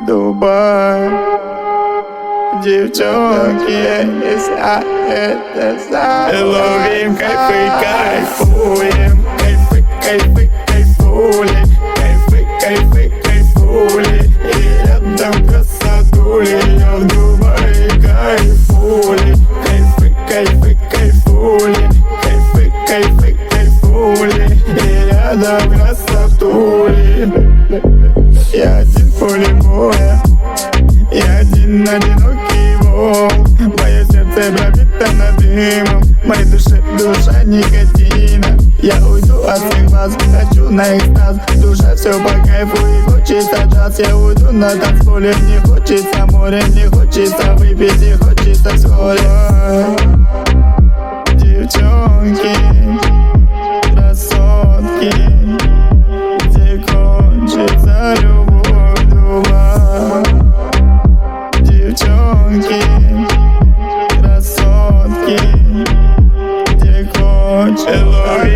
Дубай. Девчонки, если это за ловим кайфы, кайфуем. Кайфы, кайфы, кайфули. Кайфы, кайфы, кайфули. И рядом красотули. Я в Дубае кайфули. Кайфы, кайфы, кайфули. Кайфы, кайфы, кайфули. И рядом красотули. Я один в поле боя. Я один одинокий волк. Мое сердце пропитано дымом. В моей душе душа никотина. Я уйду от всех вас, хочу на экстаз. Душа все по кайфу и хочется джаз. Я уйду на танцполе, мне хочется море. Мне хочется выпить и хочется вскоре. Девчонки, красотки, где кончится любовь, Дубай. Девчонки, красотки, где кончится любовь.